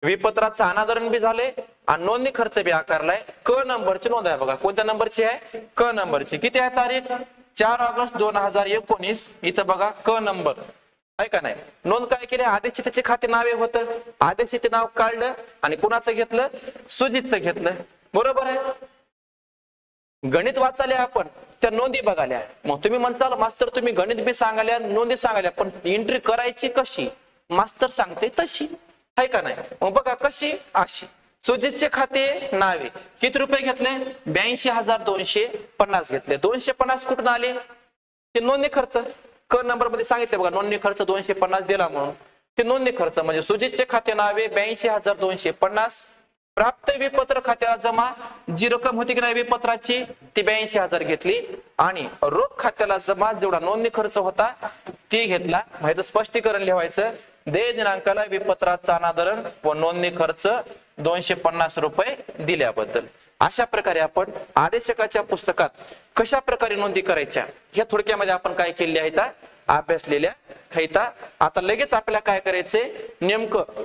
विपत्राचं अनादरण बी झाले आणि नोंदणी खर्च बी आकारलाय. क नंबरची नोंद आहे बघा. कोणत्या नंबरची आहे, क नंबरची. किती आहे तारीख, 4 ऑगस्ट 2019. इथं बघा क नंबर आहे का नाही. नोंद काय केली, आदेश शेतीचे खाते नावे होतं, आदेश शेती नाव काढलं आणि कुणाचं घेतलं, सुजितचं घेतलं. बरोबर आहे. गणित वाचाले आपण, त्या नोंदी बघाल्या. मग तुम्ही म्हणसाल मास्तर तुम्ही गणित बी सांगाल्या, नोंदी सांगाल्या, पण एंट्री करायची कशी, मास्तर सांगते तशी आहे का नाही. मग बघा कशी, अशी. सुजितचे खाते नावे किती रुपये घेतले, 82,250 घेतले. 250 कुठून आले, ते नोंदणी खर्च. क नंबर मध्ये सांगितले बघा, नोंदणी खर्च 250 दिला म्हणून ते नोंदणी खर्च म्हणजे सुजितचे खाते नावे 82,250, प्राप्त विपत्र खात्याला जमा जी रक्कम होती की नाही विपत्राची ती 82,000 घेतली आणि रोख खात्याला जमा जेवढा नोंदणी खर्च होता ती घेतला. माहिती स्पष्टीकरण लिहायचं, देय दिनांकाला विपत्राचा अनादरण व नोंदणी खर्च 250 रुपये दिल्याबद्दल. अशा प्रकारे आपण आदेशकाच्या पुस्तकात कशा प्रकारे नोंदी करायच्या ह्या थोडक्यामध्ये आपण काय केले आहेत, अभ्यासलेल्या आहेत. आता लगेच आपल्याला काय करायचंय, नेमकं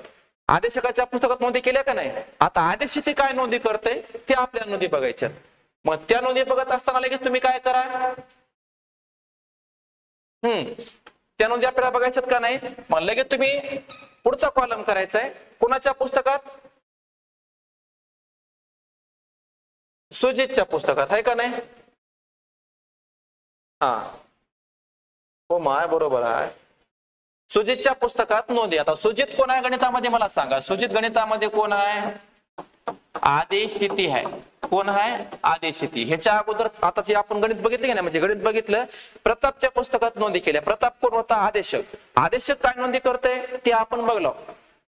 आदेशकाच्या पुस्तकात नोंदी केल्या का नाही, आता आदेश शेती काय नोंदी करते ते आपल्या नोंदी बघायच्या. मग त्या नोंदी बघत असताना लगेच तुम्ही काय करा, त्या नोंदी आपल्याला बघायच्यात का नाही. मग लगेच तुम्ही पुढचा कॉलम करायचा आहे. कोणाच्या पुस्तकात, सुजितच्या पुस्तकात आहे का नाही. हा हो माय, बरोबर आहे. सुजितच्या पुस्तकात नोंदी. आता सुजित कोण आहे गणितामध्ये मला सांगा, सुजित गणितामध्ये कोण आहे, आदेश शेती आहे. कोण आहे, आदेश शेती. ह्याच्या अगोदर आता जे आपण गणित बघितले ना, म्हणजे गणित बघितलं, प्रतापच्या पुस्तकात नोंदी केल्या. प्रताप कोण होता, आदेशक. आदेशक काय नोंदी करते ते आपण बघलो.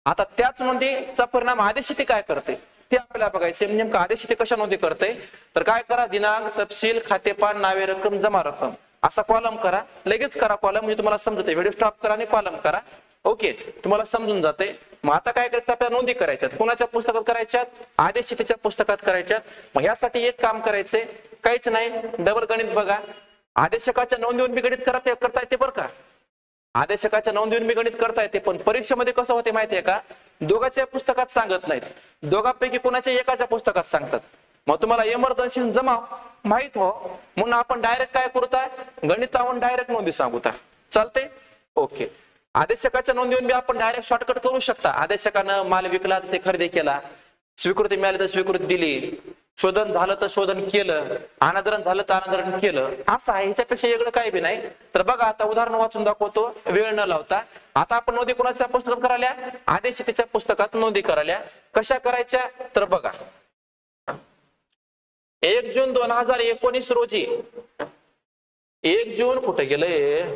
आता त्याच नोंदीचा परिणाम आदेश शेती काय करते ते आपल्याला बघायचे. नेमकं आदेश शेती कशा नोंदी करते, तर काय करा, दिनांक, तपशील, खातेपान, नावे, रक्कम, जमा रक्कम असा कॉलम करा. लगेच करा कॉलम, म्हणजे तुम्हाला समजते. व्हिडिओ स्टॉप करा आणि कॉलम करा. ओके, तुम्हाला समजून जाते. मग आता काय करायचं, आपल्याला नोंदी करायच्यात. कोणाच्या पुस्तकात करायच्यात, आदेश शेतीच्या पुस्तकात करायच्यात. मग यासाठी एक काम करायचंय, काहीच नाही, डबल गणित बघा. आदेशकाच्या नोंदीवरून बी गणित करता येते बरं का. आदेशकाच्या नोंदीवरून बी गणित करता येते, पण परीक्षेमध्ये कसं होते माहितीये का, दोघांच्या पुस्तकात सांगत नाहीत, दोघांपैकी कोणाच्या एकाच्या पुस्तकात सांगतात. मग तुम्हाला इमर्जन्सी जमा माहित हो म्हणून आपण डायरेक्ट काय करता, गणितावरून डायरेक्ट नोंदी सांगूता. चालते. ओके. आदेशकाच्या नोंदीवरून बी आपण डायरेक्ट शॉर्टकट करू शकता. आदेशकानं माल विकला तर ते खरेदी केला, स्वीकृती मिळाली तर स्वीकृती दिली, शोधन झालं तर शोधन केलं, अनादरण झालं तर अनादरण केलं, असं आहे. ह्याच्यापेक्षा वेगळं काही बी नाही. तर बघा आता उदाहरण वाचून दाखवतो वेळ न लावता. आता आपण नोंदी कोणाच्या पुस्तकात कराल्या, आदेश शेतीच्या पुस्तकात नोंदी कराल्या. कशा करायच्या तर बघा, 1 जून 2019 रोजी, 1 जून कुठे गेलंय,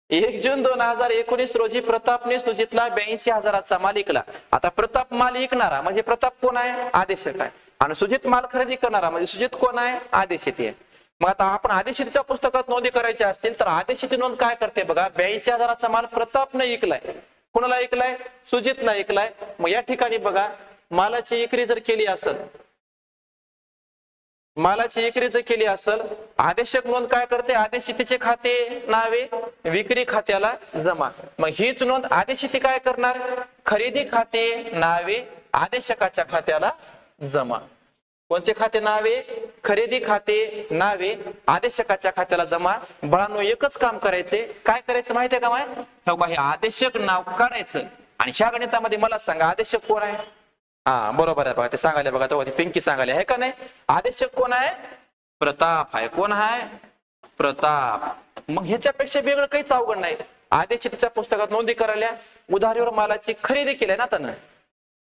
1 जून 2019 रोजी प्रतापने सुजितला 82,000चा माल विकला. आता प्रताप माल विकणारा म्हणजे प्रताप कोण आहे, आदेशक आहे. आणि सुजित माल खरेदी करणारा म्हणजे सुजित कोण आहे, आदेश शेती आहे. मग आता आपण आदेश शेतीच्या पुस्तकात नोंदी करायच्या असतील तर आदेश शेती नोंद काय करते बघा, 82,000चा माल प्रतापने विकलाय. कोणाला विकलाय, सुजितला विकलाय. मग या ठिकाणी बघा, मालाची विक्री जर केली असेल, मालाची विक्री जर केली असेल, आदेशक नोंद काय करते, आदेशितीचे खाते नावे विक्री खात्याला जमा. मग हीच नोंद आदेशिती काय करणार, खरेदी खाते नावे आदेशकाच्या खात्याला जमा. कोणते खाते नावे, खरेदी खाते नावे आदेशकाच्या खात्याला जमा. बाळांनो एकच काम करायचे, काय करायचं माहितीये का, हे आदेशक नाव काढायचं. आणि ह्या गणितामध्ये मला सांगा आदेशक कोण आहे. हा बरोबर आहे बघा, ते सांगायला बघा, तेव्हा पिंकी सांगायला आहे का नाही. आदेशक कोण आहे, प्रताप आहे. कोण आहे, प्रताप. मग ह्याच्यापेक्षा वेगळं काहीच अवघड नाही. आदेशितीच्या पुस्तकात नोंदी करायला, उधारीवर मालाची खरेदी केली ना त्यानं,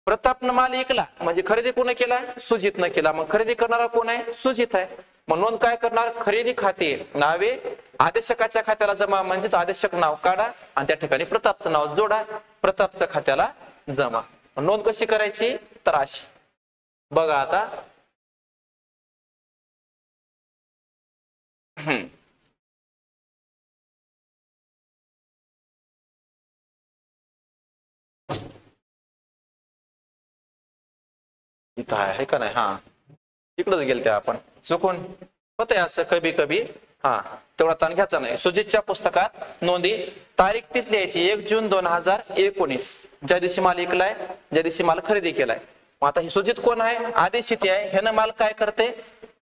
प्रतापनं माल विकला म्हणजे खरेदी कोण केला, सुजितनं केला. मग खरेदी करणारा कोण आहे, सुजित आहे. मग नोंद काय करणार, खरेदी खाते नावे आदेशकाच्या खात्याला जमा, म्हणजेच आदेशक नाव काढा आणि त्या ठिकाणी प्रतापचं नाव जोडा, प्रतापच्या खात्याला जमा. नोंद कशी करायची, तर अशी बघा आता. इथं आहे का नाही, हा इकडंच गेलते आपण चुकून, होतंय असं कभी कभी. हा तेवढा ताण घ्यायचा नाही. सुजितच्या पुस्तकात नोंदी तारीख 30 लिहायची, 1 जून 2019, ज्या दिवशी माल विकलाय, ज्या दिवशी माल खरेदी केलाय. मग आता ही सुजित कोण आहे, आदेशिती आहे. ह्यानं माल काय करते,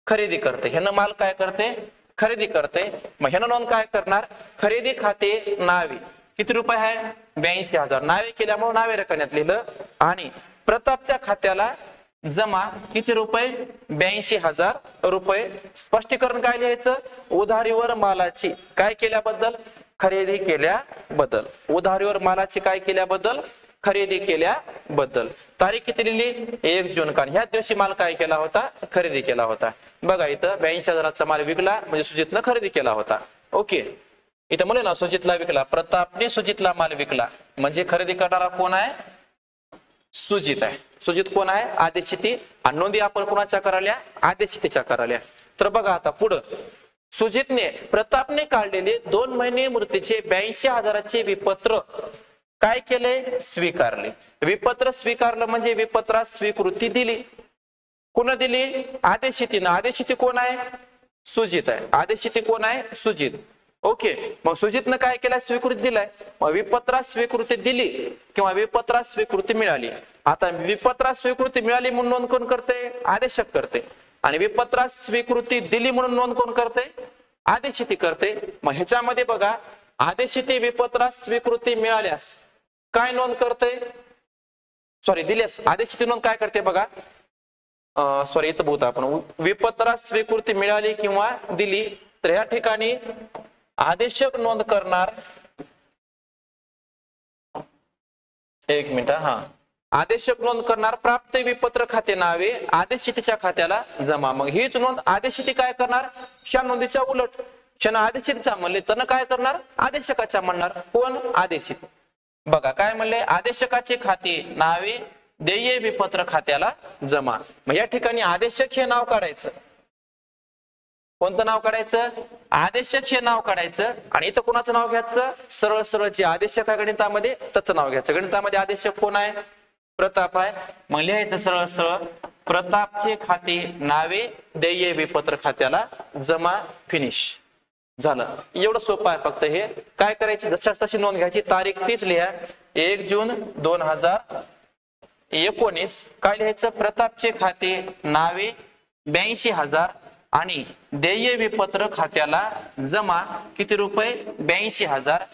खरेदी करते. ह्यानं माल काय करते, खरेदी करते. मग ह्यानं नोंद काय करणार, खरेदी खाते नावे किती रुपये आहे, 82,000. नावे केल्यामुळे नावे रकण्यात लिहिलं. आणि प्रतापच्या खात्याला जमा किती रुपये, 82,000 रुपये. स्पष्टीकरण काय लिहायचं, उधारीवर मालाची काय केल्याबद्दल, खरेदी केल्याबद्दल. उधारीवर मालाची काय केल्याबद्दल, खरेदी केल्याबद्दल. तारीख किती लिहिली, 1 जून. कारण ह्याच दिवशी माल काय केला होता, खरेदी केला होता. बघा इथं 82,000चा माल विकला म्हणजे सुजितनं खरेदी केला होता. ओके, इथं म्हणले ना सुजितला विकला, प्रतापने सुजितला माल विकला म्हणजे खरेदी करणारा कोण आहे, सुजित आहे. सुजित कोण आहे, आदेशिती. आणि नोंदी आपण कोणाच्या कराल्या, आदेशितीच्या कराल्या. तर बघा आता पुढं, सुजितने प्रतापने काढलेले 2 महिने मूर्तीचे 82,000चे विपत्र काय केले, स्वीकारले. विपत्र स्वीकारलं म्हणजे विपत्रास स्वीकृती दिली. कोण दिली, आदेशितीनं. आदेशिती कोण आहे, सुजित आहे. आदेशिती कोण आहे, सुजित. ओके, मग सुजितनं काय केलं, स्वीकृती दिलाय. मग विपत्रास स्वीकृती दिली किंवा विपत्रास स्वीकृती मिळाली. आता विपत्रास स्वीकृती मिळाली म्हणून नोंद कोण करते, आदेशक करते. आणि विपत्रास स्वीकृती दिली म्हणून नोंद कोण करते, आदेशिती करते. मग ह्याच्यामध्ये बघा, आदेशिती विपत्रास स्वीकृती मिळाल्यास काय नोंद करते, सॉरी दिल्यास आदेशिती नोंद काय करते बघा, सॉरी इथं बोलतो आपण, विपत्रास स्वीकृती मिळाली किंवा दिली तर या ठिकाणी आदेशक नोंद करणार, एक मिनिट, हा आदेशक नोंद करणार प्राप्त विपत्र खाते नावे आदेशितीच्या खात्याला जमा. मग हीच नोंद आदेशिती काय करणार, ह्या नोंदीच्या उलट. क्षण आदेशितीच्या म्हणले तर काय करणार, आदेशकाच्या म्हणणार. कोण, आदेशित. बघा काय म्हणले, आदेशकाचे खाते नावे देय विपत्र खात्याला जमा. मग या ठिकाणी आदेशक हे नाव काढायचं. कोणतं नाव काढायचं, आदेशक हे नाव काढायचं. आणि इथं कोणाचं नाव घ्यायचं, सरळ सरळ जे आदेशक आहे गणितामध्ये त्याचं नाव घ्यायचं. गणितामध्ये आदेशक कोण आहे, प्रताप आहे. मग लिहायचं सरळ सरळ, प्रतापचे खाते नावे देय विपत्र खात्याला जमा, फिनिश झालं. एवढं सोपं आहे. फक्त हे काय करायचे, जशाच तशी नोंद घ्यायची. तारीख 30 लिहा, 1 जून 2019. काय लिहायचं, प्रतापचे खाते नावे 82,000 आणि देय विपत्र खात्याला जमा किती रुपये, 82,000.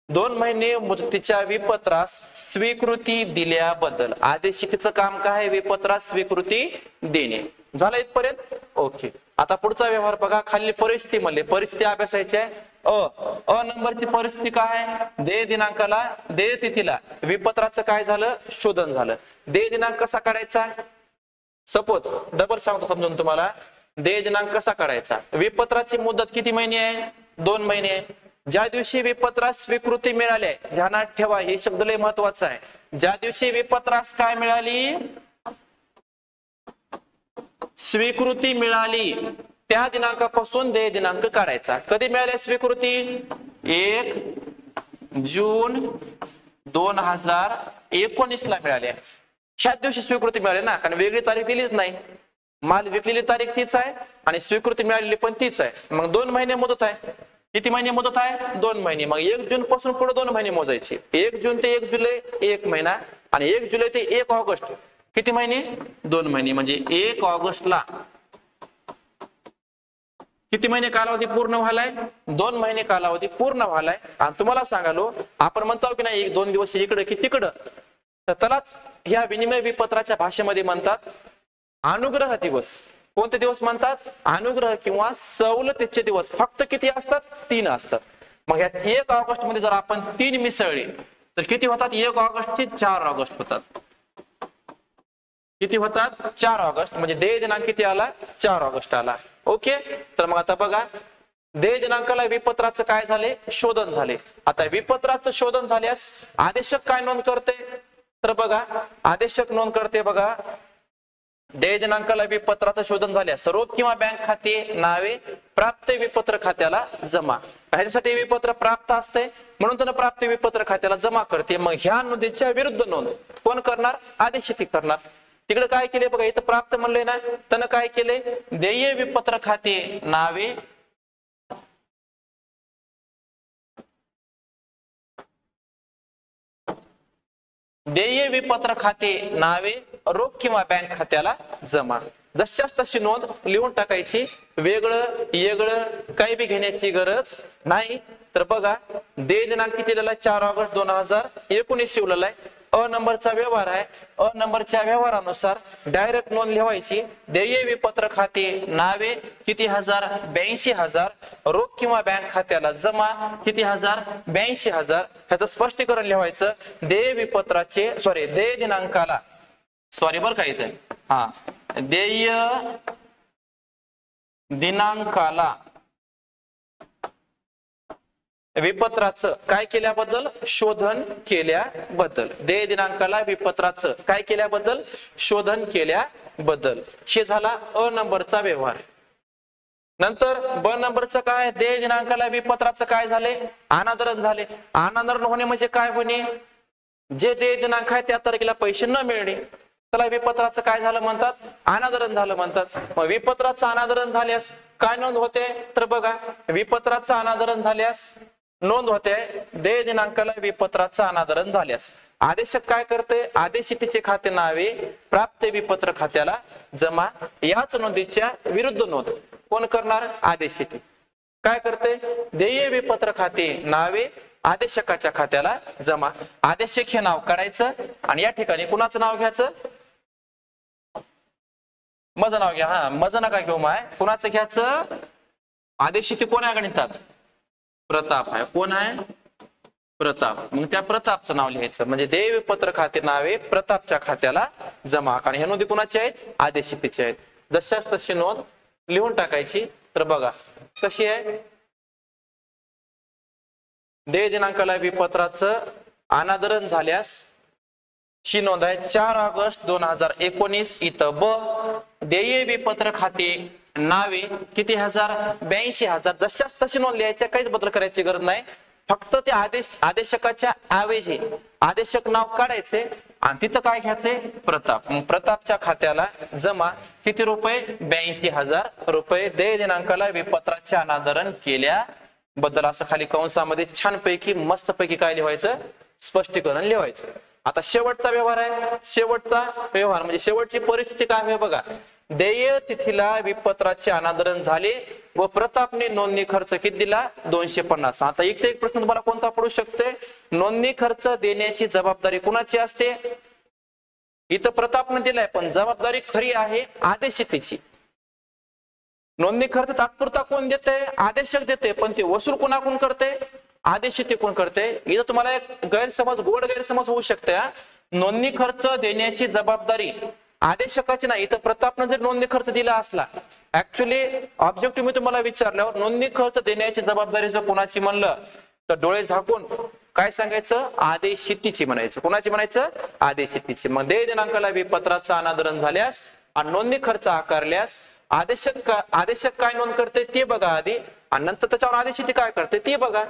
2 महिने मुदतीच्या विपत्रास स्वीकृती दिल्याबद्दल. आदेशितीचं काम काय आहे, विपत्रास स्वीकृती देणे. झालं इथपर्यंत. ओके, आता पुढचा व्यवहार बघा. खाली परिस्थिती म्हणले, परिस्थिती अभ्यासायची आहे. अ नंबरची परिस्थिती काय आहे, देय दिनांकाला, देय तिथीला विपत्राचं काय झालं, शोधन झालं. देय दिनांक कसा काढायचा, सपोज डबल सांगतो समजून तुम्हाला. देय दिनांक कसा काढायचा, विपत्राची मुदत किती महिने आहे, 2 महिने आहे. ज्या दिवशी विपत्रास स्वीकृती मिळाली आहे, ध्यानात ठेवा हे शब्द लय महत्वाचा आहे. ज्या दिवशी विपत्रास काय मिळाली, स्वीकृती मिळाली, त्या दिनांकापासून देय दिनांक काढायचा. कधी मिळाली स्वीकृती, 1 जून 2019 ला मिळाली. ह्याच दिवशी स्वीकृती मिळाली ना, कारण वेगळी तारीख दिलीच नाही. माल विकलेली तारीख तीच आहे आणि स्वीकृती मिळालेली पण तीच आहे, मग 2 महिने मुदत आहे. किती महिने मुदत आहे? 2 महिने. मग 1 जून पासून पुढे 2 महिने मोजायचे. 1 जून ते 1 जुलै 1 महिना आणि 1 जुलै ते 1 ऑगस्ट किती महिने? 2 महिने. म्हणजे 1 ऑगस्टला किती महिने कालावधी पूर्ण व्हायलाय? 2 महिने कालावधी पूर्ण व्हायलाय. आणि तुम्हाला सांगालो, आपण म्हणतो की नाही 2 दिवस इकडे की तिकडं, तर त्यालाच ह्या विनिमय विपत्राच्या भाषेमध्ये म्हणतात अनुग्रह दिवस. कोणते दिवस म्हणतात? अनुग्रह किंवा सवलतीचे दिवस. फक्त किती असतात? 3 असतात. मग ह्या 1 ऑगस्ट मध्ये जर आपण 3 मिसळले तर किती होतात? 1 ऑगस्टचे 4 ऑगस्ट होतात. किती होतात? 4 ऑगस्ट. म्हणजे देय दिनांक किती आला? 4 ऑगस्ट आला. ओके. तर मग आता बघा, देय दिनांकाला विपत्राचं काय झाले? शोधन झाले. आता विपत्राचं शोधन झाल्यास आदेशक काय नोंद करते? तर बघा, आदेशक नोंद करते बघा, देय दिनांकाला विपत्राचं शोधन झाल्यास रोख किंवा बँक खाते नावे प्राप्त विपत्र खात्याला जमा. ह्याच्यासाठी विपत्र प्राप्त असते म्हणून त्यानं प्राप्त विपत्र खात्याला जमा करते. मग ह्या नोंदीच्या विरुद्ध नोंद कोण करणार? आदेशती करणार. तिकडे काय केले बघा, इथं प्राप्त म्हणले ना, त्यानं काय केले? देय विपत्र खाते नावे देय विपत्र खाते नावे रोख किंवा बँक खात्याला जमा. जशाच तशी नोंद लिहून टाकायची. वेगळं येगळं काही बी घेण्याची गरज नाही. तर बघा, देय दिनांक किती दिलेला? 4 ऑगस्ट 2019 शिवलेला आहे. अ नंबरचा व्यवहार आहे. अ नंबरच्या व्यवहारानुसार डायरेक्ट नोंद लिहायची. देय विपत्र खाते नावे किती? 82,000. रोख किंवा बँक खात्याला जमा किती? 82,000. ह्याचं स्पष्टीकरण लिहायचं. देय विपत्राचे देय दिनांकाला बरं का इथे, हा, देय दिनांकाला विपत्राचं काय केल्याबद्दल? शोधन केल्याबद्दल. देय दिनांकाला विपत्राचं काय केल्याबद्दल? शोधन केल्याबद्दल. हे झाला अ नंबरचा व्यवहार. नंतर ब नंबरचं काय? देय दिनांकाला विपत्राचं काय झाले? अनादरण झाले. अनादरण होणे म्हणजे काय होणे? जे देय दिनांक आहे त्या तारखेला पैसे न मिळणे, त्याला विपत्राचं काय झालं म्हणतात? अनादरण झालं म्हणतात. मग विपत्राचं अनादरण झाल्यास काय नोंद होते? तर बघा, विपत्राचं अनादरण झाल्यास नोंद होते देय दिनांकाला विपत्राचं अनादरण झाल्यास आदेशक काय करते? आदेशितीचे खाते नावे प्राप्त विपत्र खात्याला जमा. याच नोंदीच्या विरुद्ध नोंद कोण करणार? आदेशिती. काय करते? देय विपत्र खाते नावे आदेशकाच्या खात्याला जमा. आदेशक हे नाव काढायचं आणि या ठिकाणी कुणाचं नाव घ्यायचं? माझं नाव घ्या. हा, माझं नका घेऊ माय. कुणाचं घ्यायचं? आदेशिती कोण आहे गणितात? प्रताप आहे. कोण आहे? प्रताप. मग त्या प्रतापचं नाव लिहायचं. म्हणजे देय विपत्र खाते नावे प्रतापच्या खात्याला जमा. आणि हे नोंदी कुणाची आहेत? आदेशितीचे आहेत. जशाच तशी नोंद लिहून टाकायची. तर बघा कशी आहे. देय दिनांकाला विपत्राचं अनादरण झाल्यास ही नोंद आहे 4 ऑगस्ट 2019. इथं ब देय विपत्र खाते नावे किती? 82,000. जशाच तशी नोंद लिहायच्या, काहीच बदल करायची गरज नाही. फक्त ते आदेशकाच्या ऐवजी आदेशक नाव काढायचे आणि तिथं काय घ्यायचे? प्रताप. मग प्रतापच्या खात्याला जमा किती रुपये? 82,000 रुपये. देय दिनांकाला विपत्राचे अनादरण केल्याबद्दल असं खाली कंसामध्ये छानपैकी मस्तपैकी काय लिहायचं? स्पष्टीकरण लिहायचं. आता शेवटचा व्यवहार आहे. शेवटचा व्यवहार म्हणजे शेवटची परिस्थिती काय आहे बघा. देय तिथीला विपत्राचे अनादरण झाले व प्रतापने नोंदणी खर्च किती दिला? 250. आता इथे एक प्रश्न तुम्हाला कोणता पडू शकते? नोंदणी खर्च देण्याची जबाबदारी कुणाची असते? इथं प्रतापने दिलाय पण जबाबदारी खरी आहे आदेशितीची. नोंदणी खर्च तात्पुरता कोण देते? आदेशक देते. पण ते वसूल कोणाकडून करते? आदेशिती कोण करते? इथं तुम्हाला एक गैरसमज, गोड गैरसमज होऊ शकते. नोंदणी खर्च देण्याची जबाबदारी आदेशकाची नाही. इथं प्रतापने जर नोंदणी खर्च दिला असला, ऍक्च्युली ऑब्जेक्टिव्ह मी तुम्हाला विचारल्यावर नोंदणी खर्च देण्याची जबाबदारी जर कोणाची म्हणलं तर डोळे झाकून काय सांगायचं? आदेशितीची म्हणायचं. कोणाची म्हणायचं? आदेशितीची. मग देय दिनांकाला विपत्राचं अनादरण झाल्यास आणि नोंदणी खर्च आकारल्यास आदेशक काय नोंद करते ते बघा आधी, आणि नंतर त्याच्यावर आदेशिती काय करते ते बघा.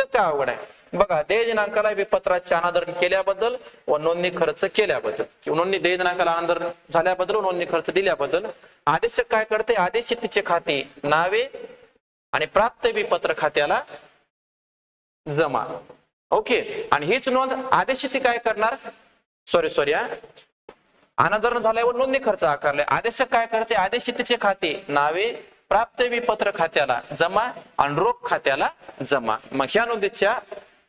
काय अवघड आहे बघा. देय दिनांकाला विपत्राचे अनादरण केल्याबद्दल व नोंदणी खर्च केल्याबद्दल किंवा नोंदणी देय दिनांकाला अनादरण झाल्याबद्दल व नोंदणी खर्च दिल्याबद्दल आदेशक काय करते, आदेशितीचे खाते नावे आणि प्राप्त विपत्र खात्याला जमा. ओके. आणि हीच नोंद आदेशिती काय करणार, सॉरी अनादरण झाल्यावर नोंदणी खर्च आकारले. आदेशक काय करते, आदेशितीचे खाते नावे प्राप्त विपत्र खात्याला जमा आणि रोख खात्याला जमा. मग ह्या नोंदीच्या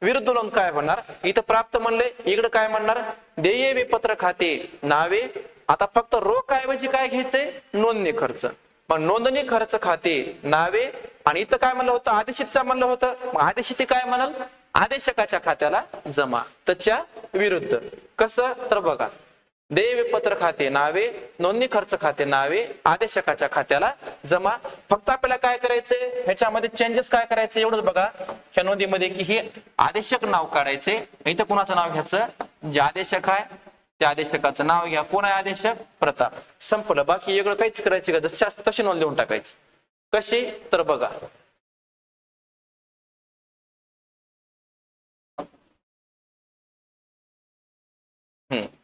विरुद्ध नोंद काय होणार, इथं प्राप्त म्हणले, इकडे काय म्हणणार, देय विपत्र खाते नावे. आता फक्त रोख ऐवजी काय घ्यायचंय, नोंदणी खर्च. पण नोंदणी खर्च खाते नावे आणि इथं काय म्हणलं होतं, आदेशितचा म्हणलं होतं. मग आदेशिती काय म्हणाल, आदेशकाच्या खात्याला जमा. त्याच्या विरुद्ध कसं, तर बघा, देय विपत्र खाते नावे, नोंदणी खर्च खाते नावे, आदेशकाच्या खात्याला जमा. फक्त आपल्याला काय करायचंय, ह्याच्यामध्ये चेंजेस काय करायचे एवढंच बघा ह्या नोंदीमध्ये, की हे आदेशक नाव काढायचे. इथं कुणाचं नाव घ्यायचं, जे आदेशक आहे त्या आदेशकाचं नाव घ्या. कोण आहे आदेशक, प्रताप. संपलं. बाकी वेगळं काहीच करायची का, तशी नोंद लिहून टाकायची. कशी, तर बघा,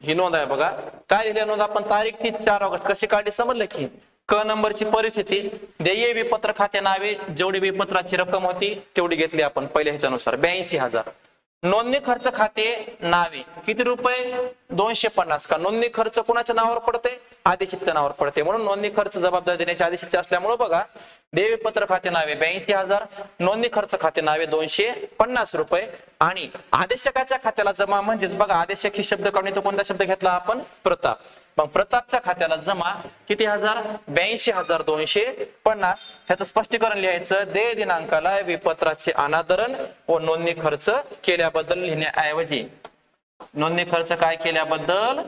ही नोंद आहे बघा. काय लिहिली नोंद आपण, तारीख 4 ऑगस्ट कशी काढली समजलं की. क नंबरची परिस्थिती, देय विपत्र खाते नावे, जेवढी विपत्राची रक्कम होती तेवढी घेतली आपण पहिल्या ह्याच्यानुसार 82,000. नोंदणी खर्च खाते नावे किती रुपये, 250. का नोंदणी खर्च कुणाच्या नावावर पडते, आदेशितच्या नावावर पडते, म्हणून नोंदणी खर्च जबाबदारी देण्याची आदेशितची असल्यामुळे बघा, देय विपत्र खाते नावे 82,000, नोंदणी खर्च खाते नावे 250 रुपये आणि आदेशकाच्या खात्याला जमा. म्हणजेच बघा, आदेशक ही शब्द काढून तो कोणता शब्द घेतला आपण, प्रताप. मग प्रतापच्या खात्याला जमा किती हजार, 82,250. ह्याचं स्पष्टीकरण लिहायचं, देय दिनांकाला विपत्राचे अनादरण व नोंदणी खर्च केल्याबद्दल लिहिण्याऐवजी नोंदणी खर्च काय केल्याबद्दल,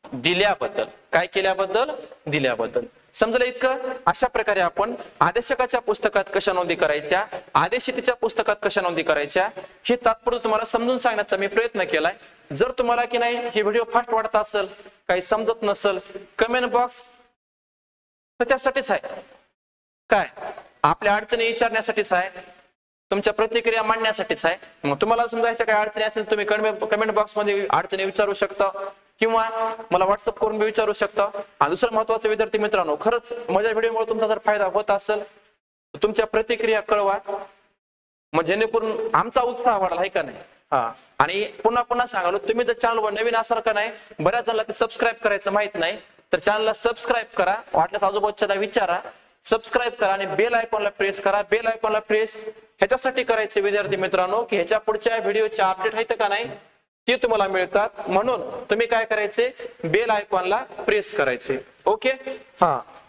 दिल्याबद्दल. काय केल्याबद्दल, दिल्याबद्दल. समजलं इतकं. अशा प्रकारे आपण आदेशकाच्या पुस्तकात कशा नोंदी करायच्या, आदेशितीच्या पुस्तकात कशा नोंदी करायच्या, हे तात्पुरतं तुम्हाला समजून सांगण्याचा मी प्रयत्न केलाय. जर तुम्हाला की नाही हे व्हिडिओ फास्ट वाटत असेल, काही समजत नसेल, कमेंट बॉक्स त्याच्यासाठीच आहे. काय, आपल्या अडचणी विचारण्यासाठीच आहे, तुमच्या प्रतिक्रिया मांडण्यासाठीच आहे. मग तुम्हाला समजायच्या काही अडचणी असेल तुम्ही कमेंट बॉक्स मध्ये अडचणी विचारू शकता किंवा मला व्हॉट्सअप करून मी विचारू शकता. आणि दुसरं महत्वाचं, विद्यार्थी मित्रांनो, खरंच माझ्या व्हिडिओमुळे तुमचा जर फायदा होत असेल तर तुमच्या प्रतिक्रिया कळवा, मग जेणेकरून आमचा उत्साह वाढला, आहे का नाही. आणि पुन्हा पुन्हा सांगालो, तुम्ही जर चॅनलवर नवीन असाल का नाही, बऱ्याच जणांना ते सबस्क्राईब करायचं माहित नाही, तर चॅनलला सबस्क्राईब करा, वाटल्यास आजूबाजूला विचारा, सबस्क्राईब करा आणि बेल आयकॉनला प्रेस करा. बेल आयकॉनला प्रेस ह्याच्यासाठी करायचे विद्यार्थी मित्रांनो, की ह्याच्या पुढच्या व्हिडिओचे अपडेट आहेत का नाही ते तुम्हाला मिळतात. म्हणून तुम्ही काय करायचे, बेल आयकॉनला प्रेस करायचे. ओके.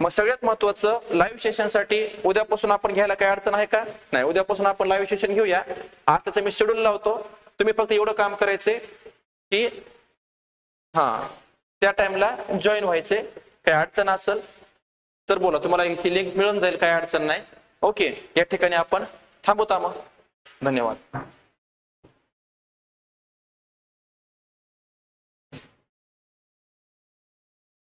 मग सगळ्यात महत्वाचं, लाईव्ह सेशन साठी उद्यापासून आपण घ्यायला काही अडचण आहे का, नाही, उद्यापासून आपण लाईव्ह सेशन घेऊया. आज त्याचं मी शेड्यूल लावतो. तुम्ही फक्त एवढं काम करायचे की त्या टाइमला जॉईन व्हायचे. काही अडचण असेल तर बोला, तुम्हाला ही लिंक मिळून जाईल, काही अडचण नाही. ओके. या ठिकाणी आपण थांबवता मग. धन्यवाद.